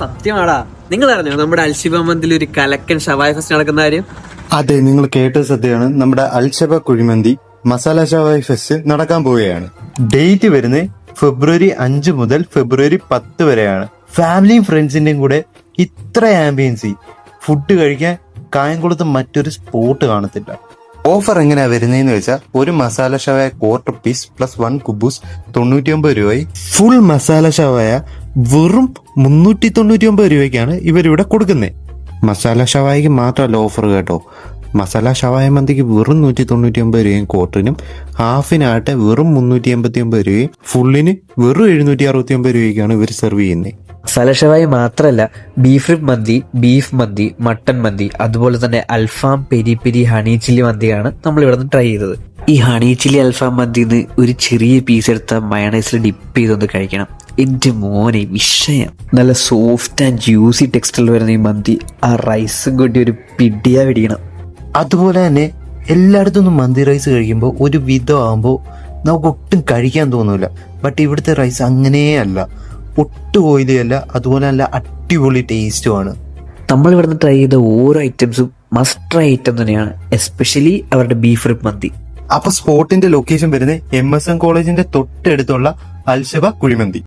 സത്യമാടാ. നിങ്ങൾ അറിഞ്ഞോ നമ്മുടെ അൽഷിബ മന്തിൽ ഒരു കലക്കൻ ഷവായ ഫെസ്റ്റ് നടക്കുന്ന കാര്യം? അതെ, നിങ്ങൾ കേട്ടത് സത്യമാണ്. നമ്മുടെ അൽഷബ കുഴിമന്തി മസാല ഷവായ് ഫെസ്റ്റ് നടക്കാൻ പോവുകയാണ്. ഡേറ്റ് വരുന്നത് February 5 മുതൽ February 10 വരെയാണ്. ഫാമിലിയും ഫ്രണ്ട്സിന്റെയും കൂടെ ഇത്ര ആംബിയൻസി ഫുഡ് കഴിക്കാൻ കായംകുളത്ത് മറ്റൊരു സ്പോട്ട് കാണത്തില്ല. ഓഫർ എങ്ങനെയാ വരുന്നതെന്ന് വെച്ചാൽ ഒരു മസാല ഷവായ ക്വാർട്ടർ പീസ് പ്ലസ് 1 കുബൂസ് 99 രൂപയും ഫുൾ മസാല ഷവായ വെറും 399 രൂപയ്ക്കാണ് ഇവരിവിടെ കൊടുക്കുന്നത്. മസാല ഷവായക്ക് മാത്രമല്ല ഓഫർ കേട്ടോ. മസാല ഷവായ മന്തിക്ക് വെറും 199 രൂപയും ക്വാർട്ടറിനും, ഹാഫിനായിട്ട് വെറും 389 രൂപയും, ഫുള്ളിന് വെറും 769 രൂപയ്ക്കാണ് ഇവർ സെർവ് ചെയ്യുന്നത്. മസാല ഷവായി മാത്രമല്ല, ബീഫ് റിബ് മന്തി, ബീഫ് മന്തി, മട്ടൻ മന്തി, അതുപോലെ തന്നെ അൽഫാം, പെരി പെരി, ഹണി ചില്ലി മന്തിയാണ് നമ്മൾ ഇവിടെ നിന്ന് ട്രൈ ചെയ്തത്. ഈ ഹണി ചില്ലി അൽഫാം മന്തിന്ന് ഒരു ചെറിയ പീസ് എടുത്ത മയണൈസിൽ ഡിപ്പ് ചെയ്തൊന്ന് കഴിക്കണം. എന്റെ മോനെ വിഷയം. നല്ല സോഫ്റ്റ് ആൻഡ് ജ്യൂസി ടെക്സ്ചറിൽ വരുന്ന ഈ മന്തി ആ റൈസും കൂട്ടി ഒരു പിടിയാ പിടിക്കണം. അതുപോലെ തന്നെ എല്ലായിടത്തുനിന്നും മന്തി റൈസ് കഴിക്കുമ്പോൾ ഒരു വിധം ആകുമ്പോൾ നമുക്ക് ഒട്ടും കഴിക്കാൻ തോന്നില്ല. ബട്ട് ഇവിടുത്തെ റൈസ് അങ്ങനെയല്ല, ഒട്ടും ഓയിലി അല്ല, അതുപോലെ നല്ല അടിപൊളി ടേസ്റ്റുമാണ്. നമ്മൾ ഇവിടുന്ന് ട്രൈ ചെയ്ത ഓരോ ഐറ്റംസും മസ്റ്റ് ട്രൈ ഐറ്റം തന്നെയാണ്, എസ്പെഷ്യലി അവരുടെ ബീഫ് റിബ് മന്തി. അപ്പൊ സ്പോട്ടിന്റെ ലൊക്കേഷൻ വരുന്നത് MSN കോളേജിന്റെ തൊട്ടടുത്തുള്ള അൽഷബ കുഴിമന്തി.